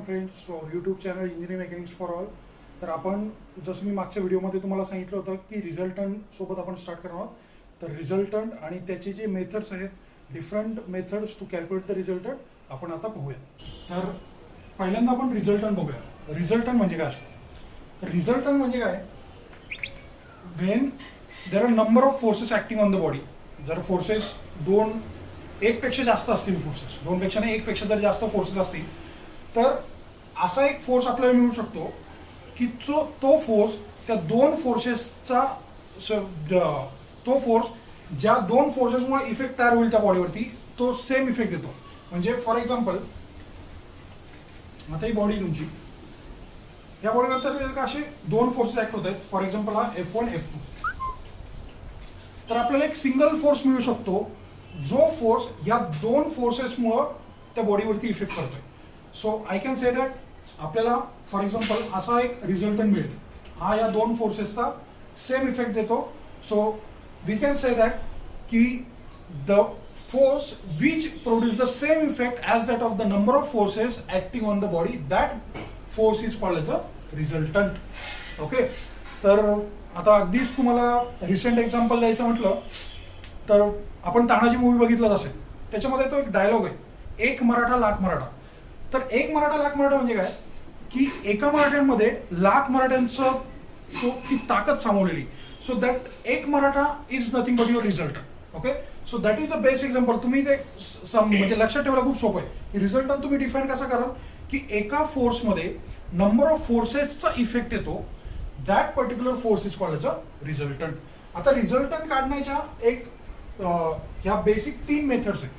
Friends to YouTube channel engineering mechanics for all. तर आपण जसं मी मागच्या व्हिडिओमध्ये तुम्हाला सांगितलं होतं की रिझल्टंट सोबत आपण स्टार्ट करणार आहोत. तर रिझल्टंट आणि त्याचे जे मेथड्स आहेत, different methods to calculate the resultant आपण आता बघूया. तर पहिल्यांदा आपण रिझल्टंट बघूया. रिझल्टंट म्हणजे काय असतं? रिझल्टंट म्हणजे काय? Wien there R number of forces acting on the body. जर फोर्सेस एकपेक्षा जास्त असतील, फोर्सेस दोनपेक्षा नाही एकपेक्षा जर जास्त फोर्सेस असतील, तर असा एक फोर्स आपल्याला मिळू शकतो की तो फोर्स त्या दोन फोर्सेसचा तो फोर्स ज्या दोन फोर्सेसमुळे इफेक्ट तयार होईल त्या बॉडीवरती, तो सेम इफेक्ट देतो. म्हणजे फॉर एक्झाम्पल, आता ही बॉडी तुमची, या बॉडीवर असे दोन फोर्सेस ऍक्ट होत आहेत. फॉर एक्झाम्पल हा F1 F2. तर आपल्याला एक सिंगल फोर्स मिळू शकतो जो फोर्स या दोन फोर्सेसमुळं त्या बॉडीवरती इफेक्ट करतोय. So I can say that आपल्याला फॉर एक्झाम्पल असा एक रिझल्टंट मिळेल, हा या दोन फोर्सेसचा सेम इफेक्ट देतो. So we can say that की the force which produce the same effect as that of the number of forces acting on the body, that force is called as a resultant. Okay. तर आता अगदीच तुम्हाला recent example द्यायचं म्हटलं तर आपण Tanaji movie बघितलाच असेल. त्याच्यामध्ये तो एक डायलॉग आहे, एक मराठा लाख मराठा. तर एक मराठा लाख मराठा म्हणजे काय की एका मराठ्यांमध्ये लाख मराठ्यांचं ती ताकद सामावलेली. सो दॅट एक Maratha is nothing but your resultant. Okay. So that is the best example. तुम्ही ते म्हणजे लक्षात ठेवायला खूप सोपं आहे. रिझल्टंट तुम्ही डिफाईन कसा कराल की एका फोर्समध्ये नंबर ऑफ फोर्सेसचा इफेक्ट येतो, that particular force is called as a resultant. आता रिझल्टंट काढण्याच्या एक ह्या बेसिक 3 मेथड्स आहेत.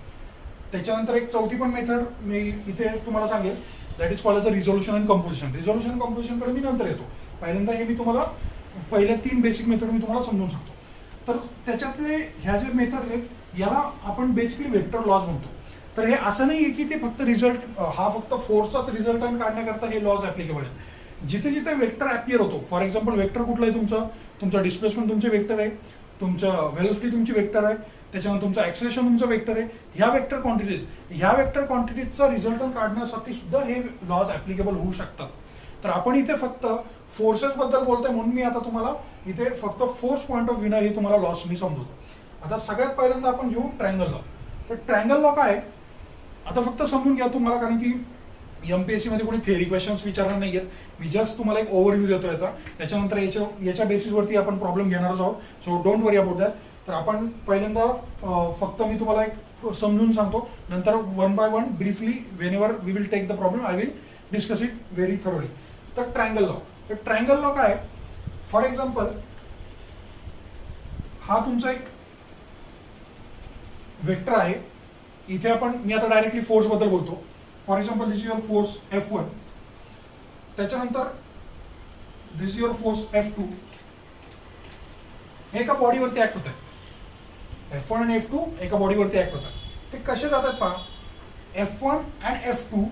त्याच्यानंतर एक चौथी पण मेथड मी इथे तुम्हाला सांगेल, that is called as a resolution and composition. Resolution and कम्पोजिशनकडे मी नंतर येतो. पहिल्यांदा हे मी तुम्हाला पहिल्या 3 बेसिक मेथड मी तुम्हाला समजून सांगतो. तर त्याच्यातले ह्या जे मेथड आहेत याला आपण बेसिकली वेक्टर लॉज म्हणतो. तर हे असं नाही आहे की ते फक्त रिझल्ट हा फक्त फोर्सचाच रिझल्टंट काढण्याकरता हे लॉज ॲप्लिकेबल आहे. जिथे जिथे वेक्टर ॲपियर होतो, फॉर एक्झाम्पल वेक्टर कुठलं आहे तुमचं डिस्प्लेसमेंट तुमचे वेक्टर आहे, तुमचं व्हेलोसिटी तुमची वेक्टर आहे, त्याच्यानंतर तुमचं ॲक्सेलरेशन तुमचं वेक्टर आहे. ह्या वेक्टर क्वांटिटीजचा रिझल्टंट काढण्यासाठी सुद्धा हे लॉज ॲप्लिकेबल होऊ शकतात. तर आपण इथे फक्त फोर्सेस बद्दल बोलतोय म्हणून मी आता तुम्हाला इथे फक्त फोर्स पॉईंट ऑफ व्ह्यूनं हे तुम्हाला लॉस मी समजवतो. आता सगळ्यात पहिल्यांदा आपण घेऊ ट्रायंगल लॉ. तर ट्रायंगल लॉ काय, आता फक्त समजून घ्या तुम्हाला, कारण की MPSC मध्ये कोणी थेअरी क्वेश्चन्स विचारणार नाही आहेत. मी जस्ट तुम्हाला एक ओव्हरव्ह्यू देतो याचा. त्याच्यानंतर याच्या बेसिसवरती आपण प्रॉब्लेम घेणारच आहोत. So don't worry about that. तर आपण पहिल्यांदा फक्त मी तुम्हाला एक समजून सांगतो, नंतर one by one briefly whenever we will take the problem I will discuss it very thoroughly. तर ट्रायंगल लॉ. तर ट्रायंगल लॉ काय, फॉर एक्झाम्पल हा तुमचा एक वेक्टर आहे. इथे मी आता डायरेक्टली फोर्स बद्दल बोलतो. For example this your force F1, त्याच्यानंतर दिस युअर फोर्स F2. हे एका बॉडीवरती ऍक्ट होत आहे. F1 आणि F2 एका बॉडीवरती ऍक्ट होत आहे. ते कसे जातात पहा. F1 and F2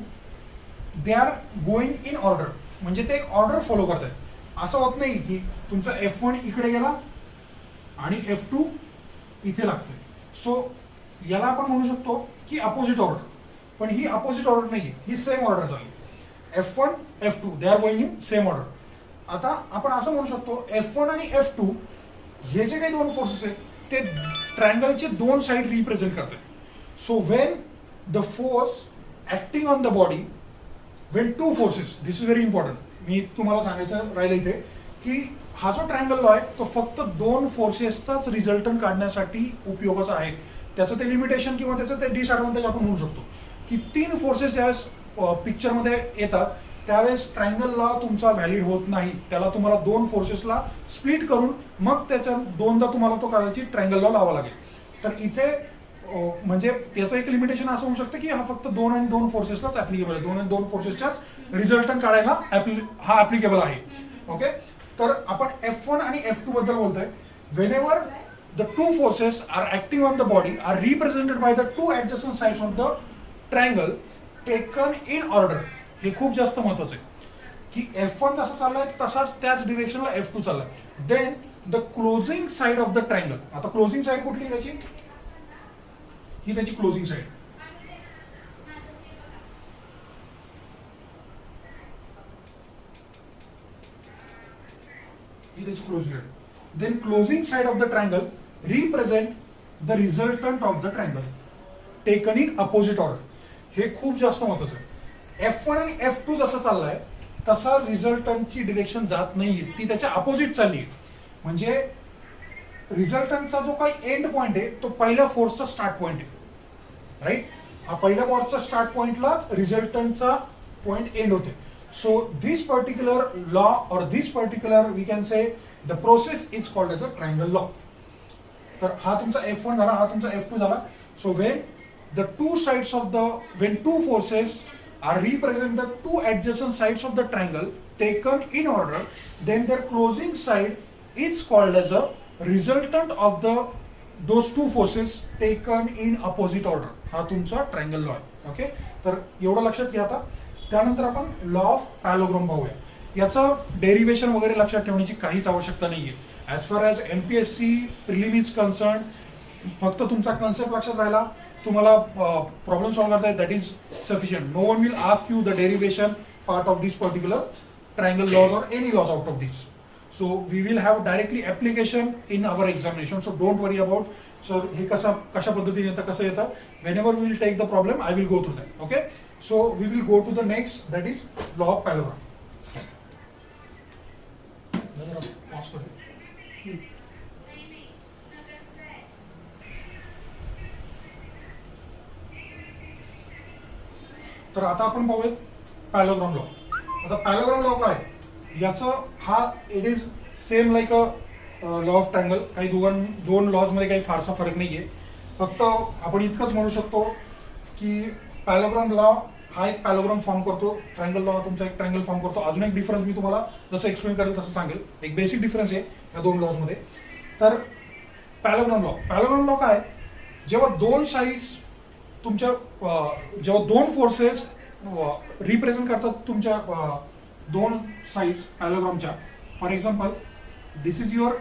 they are going in order, म्हणजे ते एक ऑर्डर फॉलो करतात. असं होत नाही की तुमचा F1 इकडे गेला आणि F2 इथे लागतोय. सो याला आपण म्हणू शकतो की अपोजिट ऑर्डर. पण ही अपोजिट ऑर्डर नाही, ही सेम ऑर्डर झाली. F1 F2 they are going in same order. आता आपण असं म्हणू शकतो F1 आणि F2 हे जे काही दोन फोर्सेस आहेत ते ट्रायंगलचे दोन साइड रिप्रेझेंट करतात. So when the force acting on the body, when two forces, this is very important. मी तुम्हाला सांगायचं राहिलं इथे की हा जो ट्रायंगल लॉ आहे तो फक्त दोन फोर्सेसचाच रिझल्टंट काढण्यासाठी उपयोगाचा आहे. त्याचं ते लिमिटेशन किंवा त्याचं ते डिसएडव्हान्टेज आपण म्हणू शकतो की 3 फोर्सेस ज्यावेळेस पिक्चरमध्ये येतात त्यावेळेस ट्रायंगल लॉ तुमचा व्हॅलिड होत नाही. त्याला तुम्हाला 2 फोर्सेसला स्प्लिट करून मग त्याच्या दोनदा तुम्हाला तो करायची ट्रायंगल लॉ लावा लागेल. तर इथे म्हणजे त्याचं एक लिमिटेशन असं होऊ शकतं की हा फक्त 2 आणि 2 फोर्सेसलाच ऍप्लिकेबल आहे. 2 आणि 2 फोर्सेसच्याच रिझल्टंट काढायला हा ऍप्लिकेबल आहे. ओके. तर आपण F1 आणि F2 बद्दल बोलतोय. Whenever the two forces are acting on the body are represented by the two adjacent sides of the triangle taken in order. हे खूप जास्त महत्वाचं आहे की F1 जसा चाललाय तसाच त्याच डिरेक्शनला F2 चाललाय. Then the closing side of the triangle. आता क्लोजिंग साइड कुठली त्याची, ही त्याची क्लोजिंग साइड. ही त्याची closing edge. Then closing side of the triangle represent the resultant of the triangle taken in opposite order. हे खूप जास्त महत्वाचं आहे. F1 आणि F2 जसं चाललाय तसा रिझल्टंटची डिरेक्शन जात नाहीये, ती त्याच्या अपोजिट चालली आहे. म्हणजे रिझल्टंटचा जो काही एंड पॉइंट आहे तो पहिल्या फोर्सचा स्टार्ट पॉइंट आहे, राईट. हा पहिल्या फोर्सचा स्टार्ट पॉइंटला रिझल्टंटचा पॉइंट एंड होते. So this particular law or this particular we can say the process is called as a triangle law. तर हा तुमचा F1 झाला, हा तुमचा F2 झाला. So when the two sides of the when two forces are represent the two adjacent sides of the triangle taken in order, then their closing side is called as a resultant of the those two forces taken in opposite order. हा तुमचा triangle law आहे. Okay, तर एवढं लक्षात घ्या. आता त्यानंतर आपण लॉ ऑफ पॅलोग्राम पाहूया. याचं डेरिव्हेशन वगैरे लक्षात ठेवण्याची काहीच आवश्यकता नाहीये. As far as MPSC prelim is concern, फक्त तुमचा कन्सेप्ट लक्षात राहिला, तुम्हाला प्रॉब्लेम सॉल्व्ह करता येईल, that is sufficient. No one will ask you the derivation part of this particular triangle laws or any laws out of this. So we will have directly application in our examination. So don't worry about sir हे कशा पद्धतीने येतं, कसं येतं. Whenever we will take the problem I will go through that. Okay, so we will go to the next, that is law of parallelogram. तर आता आपण पाहूयात पॅलोग्राम लॉ. आता पॅलोग्राम लॉ काय, याचं हा it is same like a law of triangle. काही दोन लॉजमध्ये काही फारसा फरक नाही आहे. फक्त आपण इतकंच म्हणू शकतो की पॅलोग्राम लॉ हा एक पॅलोग्राम फॉर्म करतो, ट्रायंगल लॉ तुमचा एक ट्रायंगल फॉर्म करतो. अजून एक डिफरन्स मी तुम्हाला जसं एक्सप्लेन करेल तसं सांगेल. एक बेसिक डिफरन्स आहे या दोन लॉजमध्ये. तर पॅलोग्राम लॉ काय, जेव्हा दोन साइड्स तुमच्या जेव्हा दोन फोर्सेस रिप्रेझेंट करतात तुमच्या दोन साइड्स पॅलोग्रामच्या. For example this is your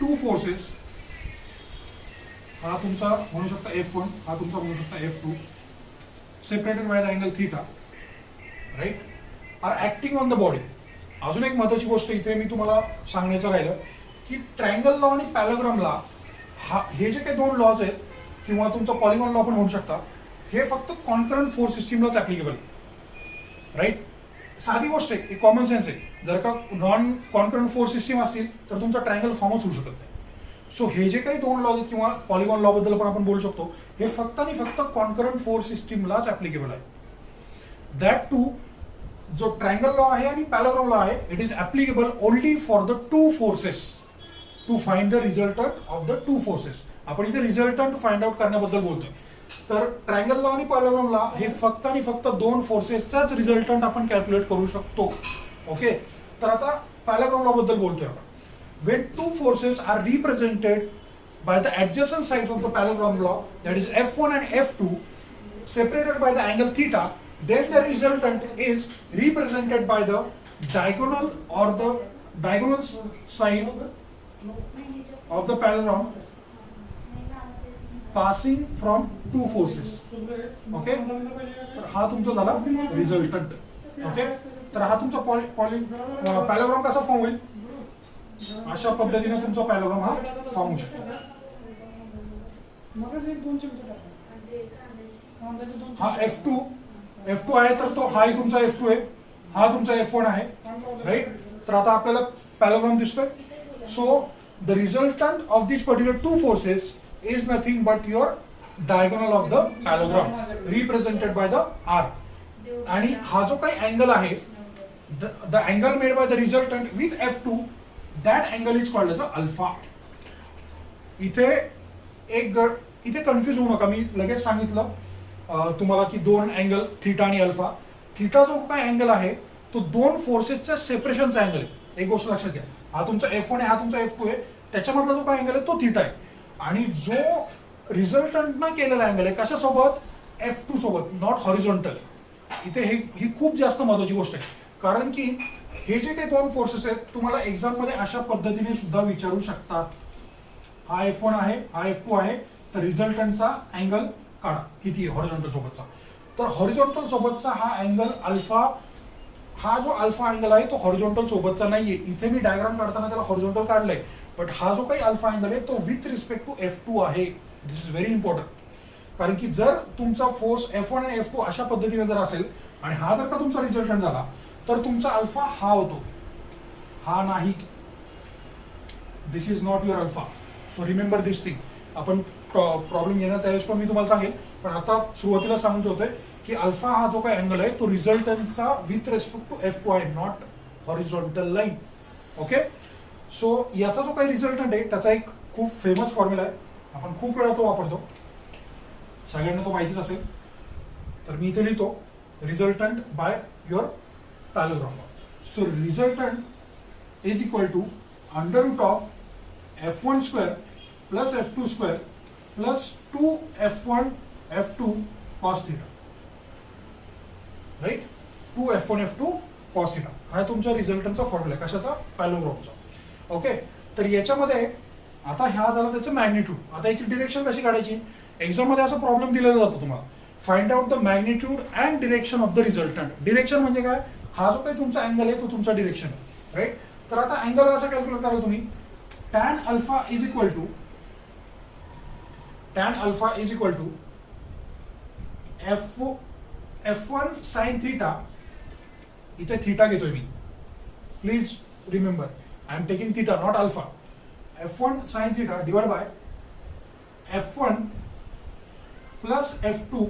two forces. हा तुमचा म्हणू शकता F1, हा तुमचा म्हणू शकता F2, separated by the angle theta, right, are acting on the body. अजून एक महत्वाची गोष्ट इथे मी तुम्हाला सांगण्याचं राहिलं की ट्रायंगल लॉ आणि पॅलोग्रामला हे जे काही दोन लॉज आहेत किंवा तुमचा पॉलिगॉन लॉ पण म्हणू शकता, हे फक्त कॉन्करंट फोर्स सिस्टीमलाच ऍप्लिकेबल, राईट. साधी गोष्ट आहे, कॉमन सेन्स आहे. जर का नॉन कॉन्करंट फोर्स सिस्टीम असतील तर तुमचा ट्रायंगल फॉर्मच होऊ शकत नाही. सो हे जे काही दोन लॉज आहेत किंवा पॉलिगॉन लॉ बद्दल पण आपण बोलू शकतो, हे फक्त आणि फक्त कॉन्करंट फोर्स सिस्टीमलाच ऍप्लिकेबल आहे. दॅट टू जो ट्रायंगल लॉ आहे आणि पॅलोग्राम लॉ आहे, it is applicable only for the two forces to find the resultant of the two forces. आपण इथे रिझल्टंट फाइंड आउट करण्याबद्दल बोलतोय. तर ट्रायंगल लॉ आणि पॅलोग्राम लॉ हे फक्त आणि फक्त दोन फोर्सेसचाच रिझल्टंट आपण कॅल्क्युलेट करू शकतो. ओके, तर आता पॅलोग्राम लॉ बद्दल बोलतोय आपण. When two forces are represented by the adjacent sides of the parallelogram law, that is F1 and F2, separated by the angle theta, then the resultant is represented by the diagonal or the diagonal side of the parallelogram passing from two forces. Okay, तर हा तुमचा झाला resultant. Okay, तर हा तुमचा पॅलोग्राम कसा form होईल, अशा पद्धतीने तुमचा पॅलोग्राम हा फॉर्म होऊ शकतो. हा F2 आहे, तर तो हाही तुमचा F2 आहे, हा तुमचा F1 आहे, राईट. तर आता आपल्याला पॅलोग्राम दिसतोय. So the resultant of this particular two forces is nothing but your diagonal of the parallelogram represented by the R. आणि हा जो काही अँगल आहे, the angle made by the resultant with F2, that angle is called as a alpha. इथे confuse होऊ नका. मी लगेच सांगितलं तुम्हाला की दोन अँगल थीटा आणि अल्फा. थीटा जो काय अँगल आहे तो दोन फोर्सेसच्या सेपरेशनचा अँगल आहे. एक गोष्ट लक्षात घ्या, हा तुमचा F1 आहे, हा तुमचा F2 आहे, त्याच्यामधला जो काय अँगल आहे तो थीटा आहे. आणि जो रिझल्टंटनं केलेला अँगल आहे कशासोबत, F2 सोबत, नॉट हॉरिझॉन्टल. इथे ही खूप जास्त महत्वाची गोष्ट आहे, कारण की हे जे काही दोन फोर्सेस आहेत तुम्हाला एक्झाम मध्ये अशा पद्धतीने सुद्धा विचारू शकतात. हा F1 आहे, हा F2 आहे, तर रिझल्टंटचा अँगल काढा किती आहे हॉरिझॉन्टल सोबतचा. तर हॉरिझॉन्टल सोबतचा हा अँगल अल्फा हा जो अल्फा अँगल आहे तो हॉरिझॉन्टल सोबतचा नाहीये. इथे मी डायग्राम काढताना त्याला हॉरिझॉन्टल काढलंय, बट हा जो काही अल्फा अँगल आहे तो विथ रिस्पेक्ट टू F2 आहे. दिस इज व्हेरी इम्पॉर्टंट. कारण की जर तुमचा फोर्स F1 आणि F2 अशा पद्धतीने जर असेल आणि हा जर का तुमचा रिझल्टंट झाला तर तुमचा अल्फा हा होतो, हा नाही. This is not your alpha. So remember this thing. आपण प्रॉब्लेम येणार त्यावेळेस पण मी तुम्हाला सांगेल, पण आता सुरुवातीला सांगून ठेवतोय की अल्फा हा जो काही अँगल आहे तो रिझल्टंटचा विथ रेस्पेक्ट टू F2 आहे, not horizontal line. Okay. So याचा जो काही रिझल्टंट आहे त्याचा एक खूप फेमस फॉर्म्युला आहे, आपण खूप वेळा तो वापरतो, सगळ्यांना तो माहितीच असेल. तर मी इथे लिहितो resultant by your parallelogram. So resultant is equal to under root of F1 square plus F2 square plus 2F1 F2 cos theta. Right. 2F1 F2 cos theta हा तुमच्या रिझल्टंटचा फॉर्म्युला आहे. कशाचा? पॅलोग्रामचा. ओके. तर याच्यामध्ये आता ह्या झाला त्याचं मॅग्निट्यूड. आता याची डिरेक्शन कशी काढायची? एक्झाम मध्ये असा प्रॉब्लेम दिलेला जातो तुम्हाला, find out the magnitude and direction of the resultant. Direction म्हणजे काय? हा जो काही तुमचा अँगल आहे तो तुमचा डिरेक्शन आहे. राईट. तर आता अँगल कसा कॅल्क्युलेट कराल तुम्ही? tan alpha is equal to F1 sin theta. इथे थीटा घेतोय मी, please remember I am taking theta not alpha. F1 sin theta divide by F1 plus F2.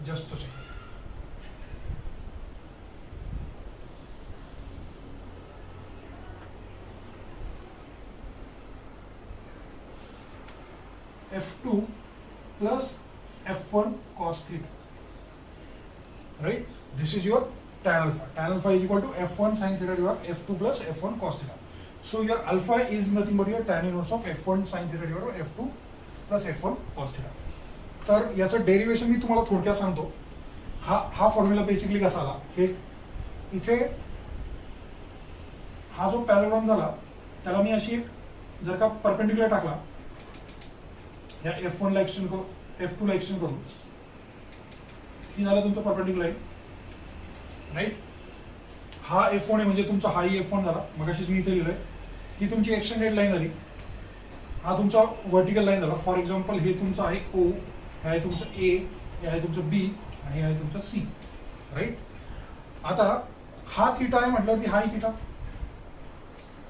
Just a second. F2 plus F1 cos theta. Right? This is your tan alpha. Tan alpha is equal to F1 sin theta divided by F2 plus F1 cos theta. So your alpha is nothing but your tan inverse of F1 sin theta divided by F2 plus F1 cos theta. तर याचं derivation मी तुम्हाला थोडक्यात सांगतो. हा formula basically कसा आला? हे इथे हा जो पॅराग्राम झाला त्याला मी अशी एक जर का परपेंडिक्युलर टाकला या F1 ला एक्सटेंड करू, F2 ला एक्सटेंड करू, ही झाला तुमचा परपेंडिक्युलर लाईन. राईट. हा F1 आहे म्हणजे तुमचा हाही F1 झाला. मगाशीच मी इथे लिहिलंय ही तुमची एक्सटेंडेड लाईन झाली. हा तुमचा व्हर्टिकल लाईन झाला. फॉर एक्झाम्पल हे तुमचं आहे O, हे आहे तुमचं A, हे आहे तुमचं B आणि हे आहे तुमचं C. राईट. आता हा थीटा आहे म्हटल्यावरती हाही theta,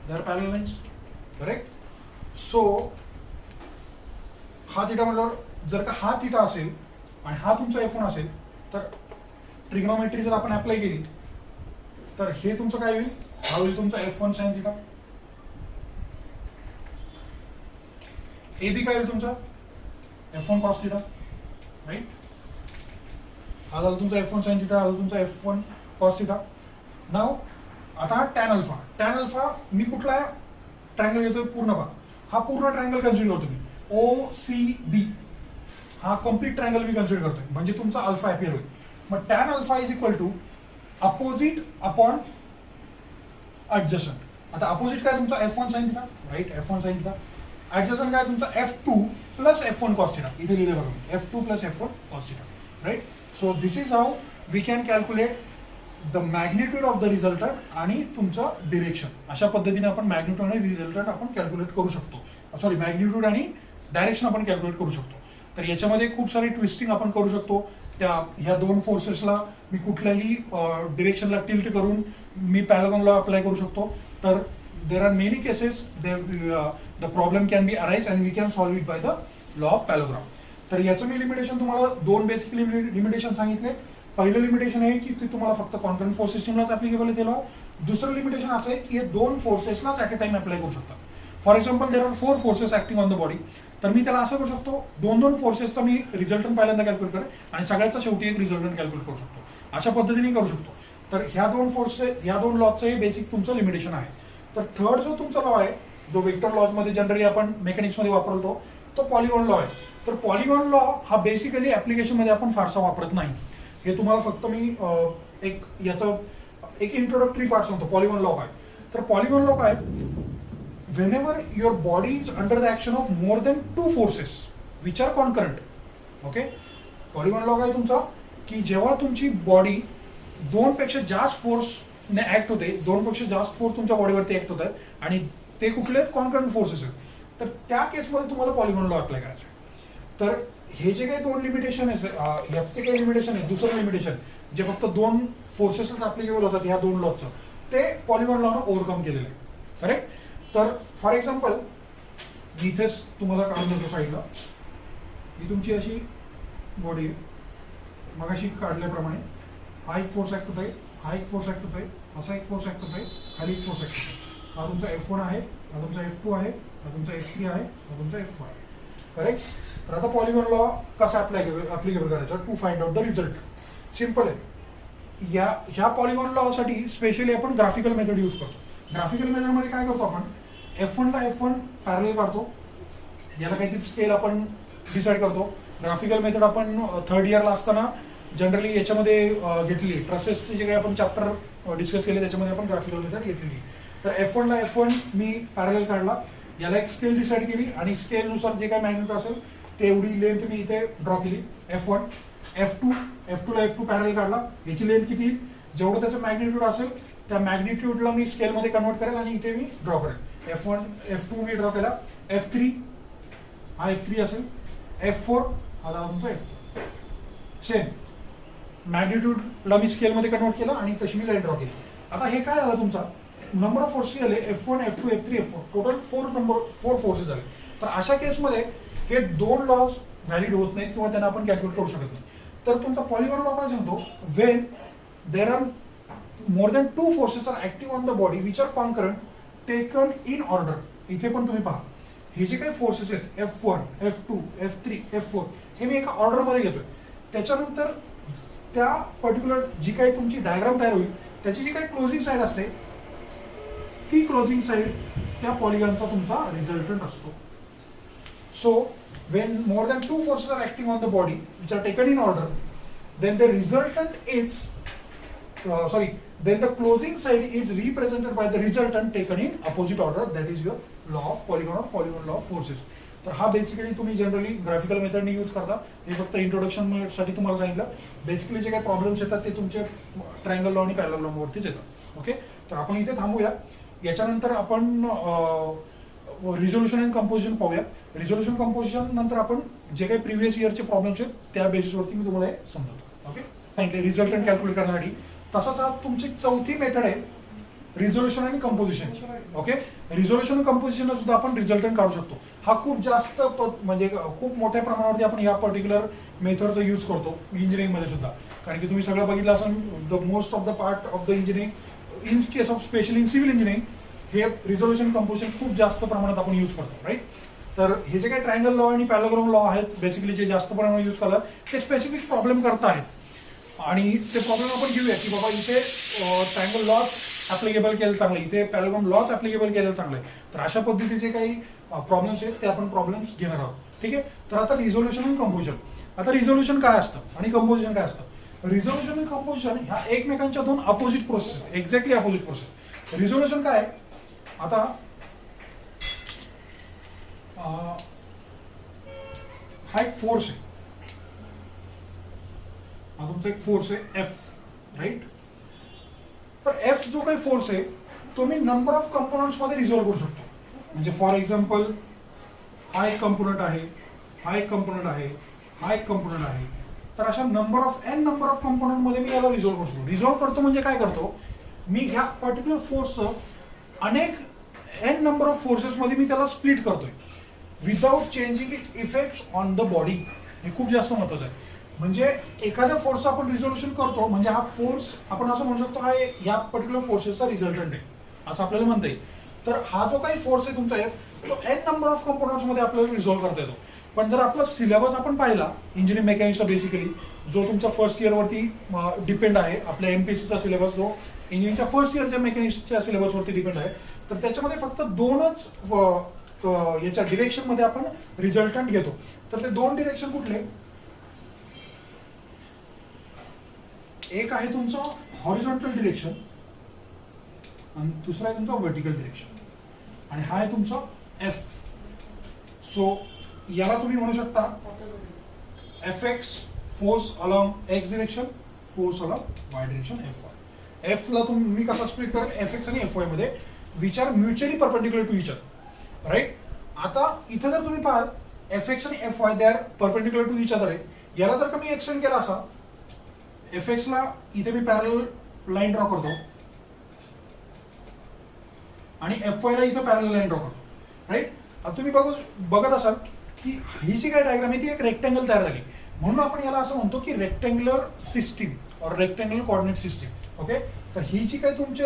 they are parallel lines. Correct. So हा थीटा म्हटल्यावर जर का हा थीटा असेल आणि हा तुमचा F1 असेल तर ट्रिग्नोमेट्री जर आपण अप्लाय केली तर हे तुमचं काय होईल? हा होईल तुमचा F1 sin थीटा. AB काय होईल तुमचा? F1 cos theta. राईट. हा झाला तुमचा F1 sin थीटा, हा झाला तुमचा F1 cos थीटा. नाव आता हा टॅन अल्फा. टॅन अल्फा मी कुठला ट्रायंगल घेतोय? पूर्ण भाग. हा पूर्ण ट्रायंगल कन्सिडर करतो मी. OCB हा कम्प्लीट ट्रायंगल मी कन्सिडर करतोय म्हणजे तुमचा अल्फा अपियर होईल. मग tan alpha is equal to opposite upon adjacent. आता अपोजिट काय तुमचा F1 sin theta. Right. F1 sin theta. Adjacent काय तुमचा F2 plus F1 cos theta. इथे लिहिलं बघा F2 plus F1 cos theta. Right. So this is how we can calculate the magnitude of the resultant आणि तुमचं direction. अशा पद्धतीने आपण मॅग्निट्यूड आणि रिझल्टंट आपण कॅल्क्युलेट करू शकतो. सॉरी, मॅग्निट्यूड आणि डायरेक्शन आपण कॅल्क्युलेट करू शकतो. तर याच्यामध्ये खूप सारी ट्विस्टिंग आपण करू शकतो. त्या ह्या दोन फोर्सेसला मी कुठल्याही डिरेक्शनला टिल्ट करून मी पॅरागॉन लॉ अप्लाय करू शकतो. तर there are many cases the problem can be arise and we can solve it by the law of parallelogram. तर याचं मी लिमिटेशन तुम्हाला दोन बेसिक लिमिटेशन सांगितले. पहिलं लिमिटेशन आहे की ते तुम्हाला फक्त कॉन्करंट फोर्स सिस्टमलाच ऍप्लिकेबल आहे ते लॉ. दुसरं लिमिटेशन असं आहे की हे दोन फोर्सेसलाच ऍट अ टाइम अप्लाय करू शकतात. For example there are 4 forces acting on the body. तर मी त्याला असं करू शकतो, दोन फोर्सेसचा मी रिझल्टंट पहिल्यांदा कॅल्क्युलेट करेन आणि सगळ्याचा शेवटी एक रिझल्टंट कॅल्क्युलेट करू शकतो. अशा पद्धतीने करू शकतो. तर ह्या दोन लॉचं हे बेसिक तुमचं लिमिटेशन आहे. तर थर्ड जो तुमचा लॉ आहे जो वेक्टर लॉजमध्ये जनरली आपण मेकॅनिक्समध्ये वापरतो तो पॉलिगॉन लॉ आहे. तर पॉलिगॉन लॉ हा बेसिकली ऍप्लिकेशनमध्ये आपण फारसा वापरत नाही. हे तुम्हाला फक्त मी एक याचं एक इंट्रोडक्टरी पार्ट सांगतो. पॉलिगॉन लॉ काय? तर पॉलिगॉन लॉ काय? whenever your body is under the action of more than 2 forces which are concurrent. Okay. Polygon law काय तुमचा की जेव्हा तुमची बॉडी दोनपेक्षा जास्त फोर्सने ऍक्ट होते, दोनपेक्षा जास्त फोर्स तुमच्या बॉडीवरती ऍक्ट होत आहेत आणि ते कुठले आहेत कॉन्करंट फोर्सेस आहेत, तर त्या केसमध्ये तुम्हाला पॉलिगॉन लॉ अप्लाय करायचा आहे. तर हे जे काही दोन लिमिटेशन आहे, याचे काही लिमिटेशन आहे, दुसरं लिमिटेशन जे फक्त दोन फोर्सेसच ऍप्लिकेबल होतात ह्या दोन लॉचं, ते पॉलिगॉन लॉनं ओव्हरकम केलेलं आहे. करेक्ट. तर फॉर एक्झाम्पल मी इथेच तुम्हाला काढून देतो साईडला, ही तुमची अशी बॉडी आहे, मग अशी काढल्याप्रमाणे हा एक फोर्स ऍक्ट होतोय, हा एक फोर्स ऍक्ट होतोय, असा एक फोर्स ऍक्ट होतोय, खाली एक फोर्स ऍक्ट होतोय. हा तुमचा F1 आहे, हा तुमचा F2 आहे, हा तुमचा F3 आहे, हा तुमचा F4 आहे. करेक्ट. तर आता पॉलिगॉन लॉ कसा अप्लिकेबल करायचा to find out the result. Simple आहे. ह्या पॉलिगॉन लॉसाठी स्पेशली आपण ग्राफिकल मेथड यूज करतो. ग्राफिकल मेथडमध्ये काय करतो आपण, F1 ला F1 पॅरलल काढतो, याला काहीतरी स्केल आपण डिसाईड करतो. ग्राफिकल मेथड आपण थर्ड इयरला असताना जनरली याच्यामध्ये घेतली, ट्रसेसचे जे काही आपण चॅप्टर डिस्कस केले त्याच्यामध्ये आपण ग्राफिकल मेथड घेतलेली. तर F1 ला F1 मी पॅरलल काढला, याला एक स्केल डिसाईड केली आणि स्केलनुसार जे काही मॅग्नेट असेल तेवढी लेंथ मी इथे ड्रॉ केली. F1 F2 ला F2 पॅरलल काढला, याची लेंथ किती, जेवढं त्याचं मॅग्निट्यूड असेल त्या मॅग्निट्यूडला मी स्केलमध्ये कन्वर्ट करेल आणि इथे मी ड्रॉ करेल. F1 F2 मी ड्रॉ केला. F3 हा F3 असेल, F4 हा झाला तुमचा F4. सेम मॅग्निट्यूडला मी स्केलमध्ये कन्वर्ट केलं आणि तशी मी लाईन ड्रॉ केली. आता हे काय झालं, तुमचा नंबर ऑफ फोर्सेस झाले F1 F2 F3 F4, total 4 forces झाले. तर अशा केसमध्ये हे दोन लॉज व्हॅलिड होत नाहीत किंवा त्यांना आपण कॅल्क्युलेट करू शकत नाही. तर तुमचा पॉलिगॉन लॉ काय सांगतो, when there are more than 2 forces are active on the body which are concurrent taken in order. इथे पण तुम्ही पहा, हे जे काही फोर्सेस आहेत F1 F2 F3 F4 हे मी एका ऑर्डरमध्ये घेतोय. त्याच्यानंतर त्या पर्टिक्युलर जी काही तुमची डायग्राम तयार होईल त्याची जी काही क्लोजिंग साईड असते ती क्लोजिंग साईड त्या पॉलिगॉनचा तुमचा रिझल्टंट असतो. So when more than 2 forces are acting on the body which are taken in order, then the resultant is then the closing side is represented by the resultant taken in opposite order. That is your law of polygon or polygon law of forces. तर हा basically तुम्ही generally graphical मेथडने use करता. हे फक्त introduction साठी तुम्हाला सांगितलं. Basically जे काही प्रॉब्लेम्स येतात ते तुमचे ट्रायंगल लॉ आणि पॅरलल लॉ वरतीच येतात. ओके, तर आपण इथे थांबूया. याच्यानंतर आपण रिझोल्युशन अँड कंपोजिशन पाहूया. रिझोल्युशन कंपोजिशन नंतर आपण जे काही प्रिव्हियस इयरचे प्रॉब्लेम्स आहेत त्या बेसिसवरती मी तुम्हाला हे समजवतो. ओके, सांगितले रिझल्टंट कॅल्क्युलेट करण्यासाठी. तसंच हा तुमची चौथी मेथड आहे रिझोल्युशन आणि कंपोजिशन. ओके, रिझोल्युशन आणि कंपोजिशनला सुद्धा आपण रिझल्टंट काढू शकतो. हा खूप जास्त म्हणजे खूप मोठ्या प्रमाणावरती आपण या पर्टिक्युलर मेथडचा यूज करतो इंजिनिअरिंगमध्ये सुद्धा. कारण की तुम्ही सगळं बघितलं असेल, the most of the part of the engineering in case of specially in civil engineering हे रिझोल्युशन कंपोजिशन खूप जास्त प्रमाणात आपण यूज करतो. राईट. तर हे जे काही ट्रायंगल लॉ आणि पॅरलॉग्राम लॉ आहेत बेसिकली जे जास्त प्रमाणात यूज करतात ते स्पेसिफिक प्रॉब्लेम करत आहेत. आणि ते प्रॉब्लेम आपण घेऊया की बाबा इथे ट्रायंगल लॉज ऍप्लिकेबल केलं चांगलं, इथे पॅरलॉग्राम लॉज ऍप्लिकेबल केलेलं चांगलं आहे. तर अशा पद्धतीचे काही प्रॉब्लेम्स आहेत ते आपण प्रॉब्लेम्स घेणार आहोत. ठीक आहे. तर आता रिझोल्युशन आणि कंपोजिशन. आता रिझोल्युशन काय असतं आणि कंपोजिशन काय असतं. रिझोल्युशन आणि कंपोजिशन ह्या एकमेकांच्या दोन opposite process, exactly opposite process. Resolution काय, आता हा एक फोर्स आहे, हा तुमचा एक फोर्स आहे F. राईट. तर F जो काही फोर्स आहे तो मी नंबर ऑफ कंपोनंट्स मध्ये रिझॉल्व्ह करू शकतो. म्हणजे फॉर एक्झाम्पल हा एक कंपोनंट आहे, हा एक कंपोनंट आहे, हा एक कंपोनंट आहे. तर अशा नंबर ऑफ कंपोनंट मध्ये मी याला रिझॉल्व्ह करू शकतो. रिझॉल्व्ह करतो म्हणजे काय करतो मी, ह्या पर्टिक्युलर फोर्सचं अनेक n नंबर ऑफ फोर्सेस मध्ये मी त्याला स्प्लिट करतोय without changing it effects on the body. हे खूप जास्त महत्वाचं आहे. म्हणजे एखाद्या फोर्सचं आपण रिझोल्युशन करतो म्हणजे हा फोर्स आपण असं म्हणू शकतो हा या पर्टिक्युलर फोर्सेसचा रिझल्टंट आहे असं आपल्याला म्हणता येईल. तर हा जो काही फोर्स आहे तुमचा F तो n नंबर ऑफ कंपोनंट्स मध्ये आपल्याला रिझॉल्व्ह करता येतो. पण जर आपला सिलेबस आपण पाहिला इंजिनिअरिंग मेकॅनिक्सचा बेसिकली जो तुमचा फर्स्ट इयरवरती डिपेंड आहे, आपल्या MPSCचा सिलेबस जो इंजिनिअरिंगच्या फर्स्ट इयरच्या मेकॅनिक्सच्या सिलेबसवरती डिपेंड आहे, तर त्याच्यामध्ये फक्त दोनच याच्या डिरेक्शन मध्ये आपण रिझल्टंट घेतो. तर ते दोन डिरेक्शन कुठले, एक आहे तुमचं हॉरिझॉन्टल डिरेक्शन आणि दुसरा आहे तुमचा व्हर्टिकल डिरेक्शन आणि हा आहे तुमचा F. सो याला तुम्ही म्हणू शकता Fx force along x direction, force along Y direction Fy. F ला तुम्ही कसा स्प्लिट कराल Fx आणि Fy मध्ये, which are mutually perpendicular to each other, right. आता इथं जर तुम्ही पाहाल Fx आणि Fy they are perpendicular to each other आहे. याला जर का मी एक्सटेंड केला असा, Fx ला इथे मी पॅरल लाईन ड्रॉ करतो आणि Fy ला इथं पॅरल लाईन ड्रॉ करतो, राईट. आता तुम्ही बघत असाल की ही जी काय डायग्राम आहे ती एक रेक्टँगल तयार झाली, म्हणून आपण याला असं म्हणतो की रेक्टँग्युलर सिस्टीम और रेक्टँग्युलर कोऑर्डिनेट सिस्टीम. ओके, तर ही जी काही तुमचे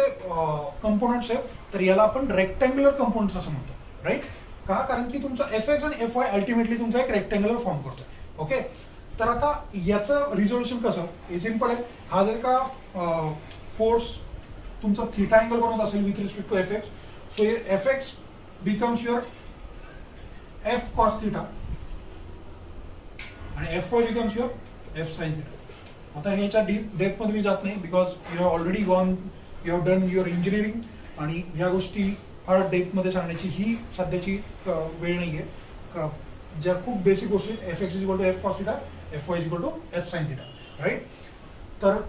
कंपोनंट्स आहेत तर याला आपण रेक्टँग्युलर कंपोनंट्स असं म्हणतो, राईट. का? कारण की तुमचा Fx आणि Fy अल्टिमेटली तुमचा एक रेक्टँग्युलर फॉर्म करतो. ओके, तर आता याचं रिझोल्युशन कसं हे सिंपल आहे. हा जर का फोर्स तुमचा थीटा अँगल बनवत असेल with respect to Fx, so Fx becomes your F cos theta आणि Fy becomes your F sin theta. आता ह्याच्या डेप्थ मध्ये मी जात नाही, because you have already gone, you have done your engineering, आणि ह्या गोष्टी फार डेप्थ मध्ये सांगण्याची ही सध्याची वेळ नाहीये. ज्या खूप बेसिक गोष्टी Fx is equal to F cos theta, Fy is equal to F sin theta, right. तर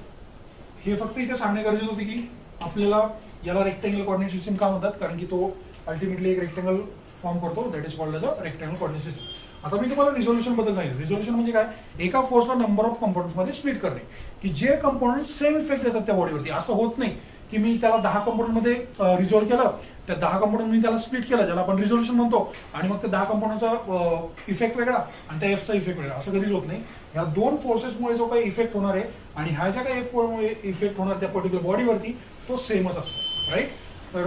हे फक्त इथे सांगणे गरजेचं होते की आपल्याला याला रेक्टँगल कोऑर्डिनेट सिस्टम का म्हणतात, कारण की तो अल्टिमेटली एक रेक्टँगल फॉर्म करतो, that is called as a rectangle coordinate system. आता मी तुम्हाला रिझोल्युशन बद्दल सांगितलं. रिझोल्युशन म्हणजे काय? एका फोर्सला नंबर ऑफ कंपोनंट्स मध्ये स्प्लिट करणे, की जे कंपोनंट सेम इफेक्ट देतात त्या बॉडीवरती. असं होत नाही की मी त्याला 10 कंपोनंट मध्ये रिझोल्व केलं, त्या 10 कंपोनंट मी त्याला स्प्लिट केलं, ज्याला आपण रिझोल्युशन म्हणतो, आणि मग त्या 10 कंपोनंटचा इफेक्ट वेगळा आणि त्या Fचा इफेक्ट वेगळा, असं कधीच होत नाही. ह्या दोन फोर्सेसमुळे जो काही इफेक्ट होणार आहे आणि ह्या ज्या काही F4मुळे इफेक्ट होणार त्या पर्टिक्युलर बॉडीवरती, तो सेमच असतो, राईट. तर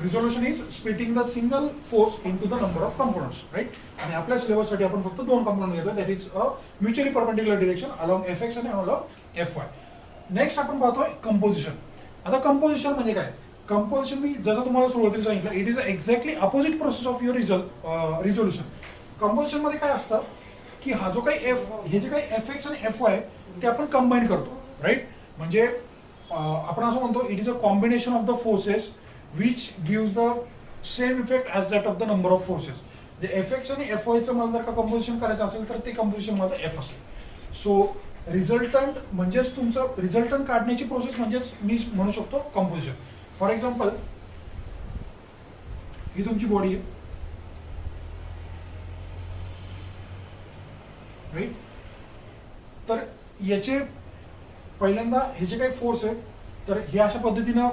resolution is splitting the single force into the number of components, right. आणि आपल्या सिलेबससाठी आपण फक्त 2 कंपोनंट घेतो, that is a mutually perpendicular direction along Fx आणि अलॉंग Fy. नेक्स्ट आपण पाहतोय कंपोजिशन. आता कंपोजिशन म्हणजे काय? कंपोजिशन मी जसं तुम्हाला सुरुवातीला सांगितलं, it is exactly opposite process of your resolution. Composition मध्ये काय असतं की हा जो काही हे जे काही Fx आणि Fy ते आपण कंबाईन करतो, राईट. म्हणजे आपण असं म्हणतो it is a combination of the forces which gives the same effect as that of the number of forces. जे Fx आणि Fyचं मला जर का कंपोजिशन करायचं असेल तर ते कंपोजिशन माझं F असेल. सो रिझल्टंट म्हणजेच तुमचं रिझल्टंट काढण्याची प्रोसेस म्हणजेच मी म्हणू शकतो कंपोजिशन. फॉर एक्झाम्पल ही तुमची बॉडी आहे, राईट. तर याचे पहिल्यांदा हे जे काही फोर्स आहे तर हे अशा पद्धतीनं,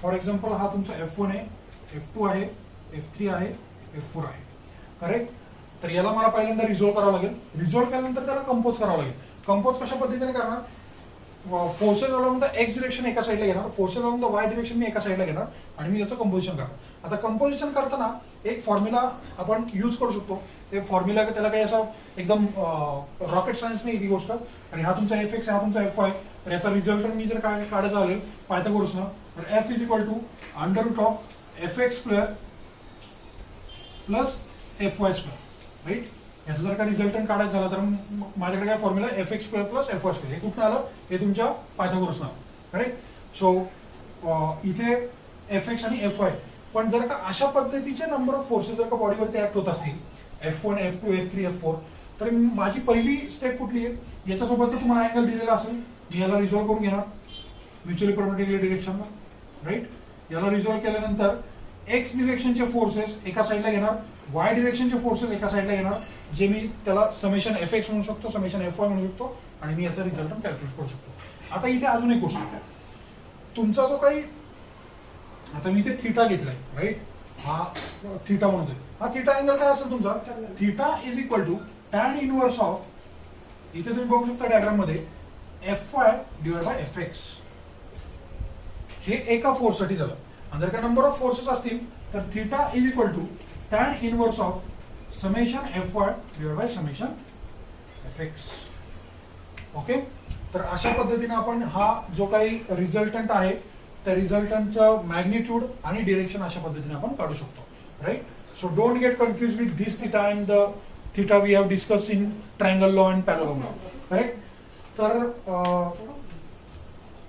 फॉर एक्झाम्पल हा तुमचा F1 आहे, F2 आहे, F3 आहे, F4 आहे, करेक्ट. तर याला मला पहिल्यांदा रिझोल्व करावं लागेल. रिझोल्व केल्यानंतर त्याला कंपोज करावं लागेल. कंपोज कशा पद्धतीने करणार? Forces along the X direction एका साईडला घेणार, forces along the Y direction मी एका साईडला घेणार आणि मी याचं कंपोजिशन करणार. आता कंपोजिशन करताना एक फॉर्म्युला आपण यूज करू शकतो. ते फॉर्म्युला त्याला काही असं एकदम रॉकेट सायन्स नाही ती गोष्ट. आणि हा तुमचा Fx हा तुमचा Fy, तर याचा रिझल्ट मी जर काढायचा झालेल पायथागोरसनं, तर F is equal to under root of Fx square plus Fy square, right. याचा जर का रिझल्टंट काढायचं झाला तर माझ्याकडे काय formula Fx square plus Fy square. हे कुठून आलं? हे तुमच्या पायथागोरसनं, करेक्ट. सो इथे Fx आणि Fy, पण जर का अशा पद्धतीचे नंबर ऑफ फोर्सेस जर का बॉडीवरती ऍक्ट होत असतील, F1, F2, F3, F4, तर माझी पहिली स्टेप कुठली आहे? याच्यासोबत तुम्हाला अँगल दिलेला असेल, मी याला रिझॉल्व करून घेणार म्युच्युअली परपेंडिक्युलर डिरेक्शनला, राईट. याला रिझॉल्व केल्यानंतर एक्स डिरेक्शनचे फोर्सेस एका साईडला घेणार, वाय डिरेक्शनचे फोर्सेस एका साईडला घेणार, जे मी त्याला समेशन Fx म्हणू शकतो, समेशन Fy म्हणू शकतो, आणि मी याचा रिझल्टंट कॅल्क्युलेट करू शकतो. आता इथे अजून एक गोष्ट आहे, तुमचा जो काही आता मी इथे थीटा घेतलाय, राईट. हा थीटा म्हणतोय, हा थीटा अँगल काय असेल तुमचा? Theta is equal to tan inverse of, इथे तुम्ही बघू शकता डायग्राम मध्ये, Fy डिवाइड बाय Fx. हे एका फोर्स साठी झालं. आणि जर का नंबर ऑफ फोर्सेस असतील तर theta is equal to tan inverse of summation Fy divide by summation Fx. Okay, तर अशा पद्धतीने आपण हा जो काही रिझल्टंट आहे त्या रिझल्टंटचं मॅग्निट्यूड आणि डिरेक्शन अशा पद्धतीने आपण काढू शकतो, right. So don't get confuse with this theta and the theta we have discuss in triangle law and parallelogram law, correct. तर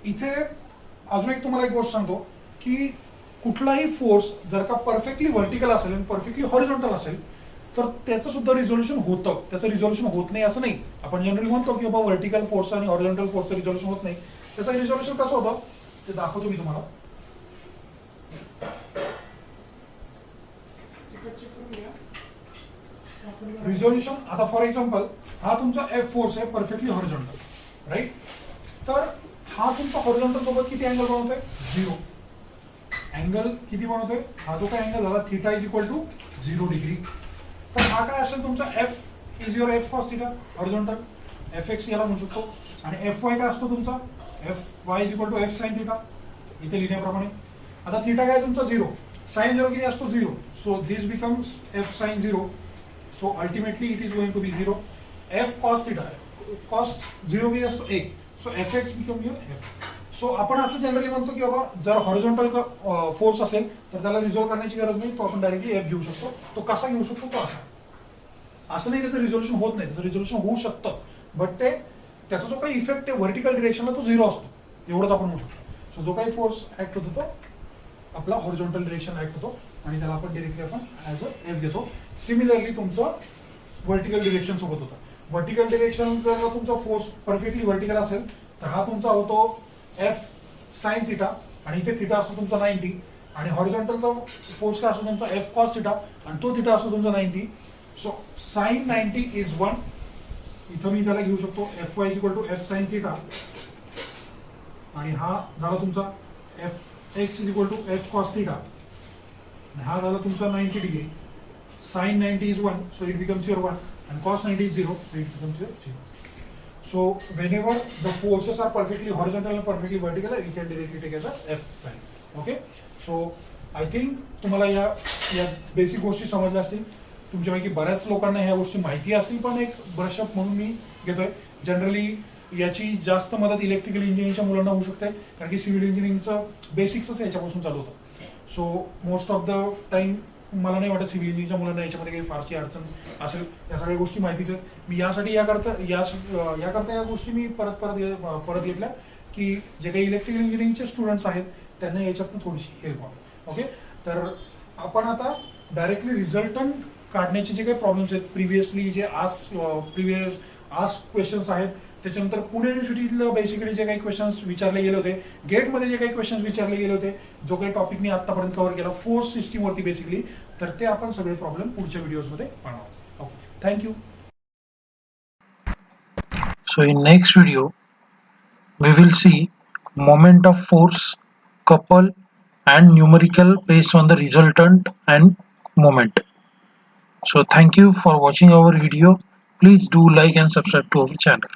इथे अजून एक तुम्हाला एक गोष्ट सांगतो की कुठलाही फोर्स जर का परफेक्टली व्हर्टिकल असेल आणि परफेक्टली हॉरिझॉन्टल असेल तर त्याचं सुद्धा रिझोल्युशन होतं. त्याचं रिझोल्युशन होत नाही असं नाही. आपण जनरली म्हणतो की बाबा व्हर्टिकल फोर्स आणि हॉरिझॉन्टल फोर्सचं रिझोल्युशन होत नाही. त्याचं रिझोल्युशन कसं होतं ते दाखवतो मी तुम्हाला. रिझोल्युशन आता फॉर एक्झाम्पल हा तुमचा एफ फोर्स आहे परफेक्टली हॉरिझॉन्टल, राईट. तर हा तुमचा हॉरिझॉन्टल सोबत किती अँगल बनवतोय? 0 अँगल किती बनवतोय? हा जो काय अँगल झाला theta is equal to 0 degree. तर हा काय असेल तुमचा F is your F cos theta horizontal, F X याला म्हणू शकतो. आणि एफ वाय काय असतो तुमचा? F Y is equal to F sine theta, इथे लिहिण्याप्रमाणे. आता थिटा काय तुमचा 0, साइन 0 किती असतो? 0. So this becomes F sine 0. So ultimately it is going to be 0. F cos theta, cos 0 किती असतो? 1. So fx become your f. So आपण असं जनरली म्हणतो की बाबा जर हॉरिझॉन्टल फोर्स असेल तर त्याला रिझॉल्व करण्याची गरज नाही, तो आपण डायरेक्टली एफ घेऊ शकतो. तो कसा घेऊ शकतो? तो असा. असं नाही त्याचं रिझोल्युशन होत नाही, त्याचं रिझोल्युशन होऊ शकतं, बट ते त्याचा जो काही इफेक्ट आहे व्हर्टिकल डिरेक्शनला तो 0 असतो, एवढंच आपण म्हणू शकतो. सो जो काही फोर्स ऍक्ट होतो तो आपला हॉरिझॉन्टल डिरेक्शन ऍक्ट होतो आणि त्याला आपण डिरेक्टली आपण ॲज अ एफ घेतो. सिमिलरली तुमचं व्हर्टिकल डिरेक्शन सोबत होतं. व्हर्टिकल डिरेक्शन जर तुमचा फोर्स परफेक्टली व्हर्टिकल असेल तर हा तुमचा होतो एफ साइन थिटा आणि इथे थिटा असतो तुमचा 90 आणि हॉरिझॉन्टलचा फोर्स काय असतो तुमचा एफ कॉस थिटा आणि तो थिटा असतो तुमचा 90. So sine 90 is 1. इथं मी त्याला घेऊ शकतो F Y is equal to F sine theta आणि हा झाला तुमचा F X is equal to F cos theta आणि हा झाला तुमचा 90 degree. Sin 90 is 1, so it becomes your 1, and cos 90 is 0, so it becomes your 0. So whenever the forces are perfectly horizontal and perfectly vertical, we can directly take as a f prime. Okay? So I think तुम्हाला या basic गोष्टी समजल्या असतील. तुमच्यापैकी बऱ्याच लोकांना ह्या गोष्टी माहिती असतील, पण एक ब्रशअप म्हणून मी घेतोय. जनरली याची जास्त मदत इलेक्ट्रिकल इंजिनिअरिंगच्या मुलांना होऊ शकते, कारण की सिव्हिल इंजिनिअरिंगचं बेसिक्सच याच्यापासून चालू होतं. So most of the time मला नाही वाटत सिव्हिल इंजिनिअरिंगच्या मुलांना याच्यामध्ये काही फारशी अडचण असेल. या सगळ्या गोष्टी माहितीच आहेत. मी यासाठी याकरता या गोष्टी मी परत घेतल्या की जे काही इलेक्ट्रिकल इंजिनिअरिंगचे स्टुडंट्स आहेत त्यांना याच्यातून थोडीशी हेल्प व्हावी. ओके, तर आपण आता डायरेक्टली रिझल्टंट काढण्याचे जे काही प्रॉब्लेम्स आहेत प्रिव्हियसली जे आज क्वेश्चन्स आहेत, त्याच्यानंतर पुणे युनिव्हर्सिटीतलं बेसिकली जे काही क्वेश्चन्स विचारले गेले होते, गेटमध्ये जे काही क्वेश्चन्स विचारले गेले होते, जो काही टॉपिक मी आतापर्यंत कव्हर केला फोर्स सिस्टीमवरती बेसिकली, तर ते आपण सगळे प्रॉब्लेम पुढच्या व्हिडिओजमध्ये पाहणार. Okay, thank you. So in next video we will see moment of force, couple and numerical based on the resultant and moment. So thank you for watching our video. Please do like and subscribe to our channel.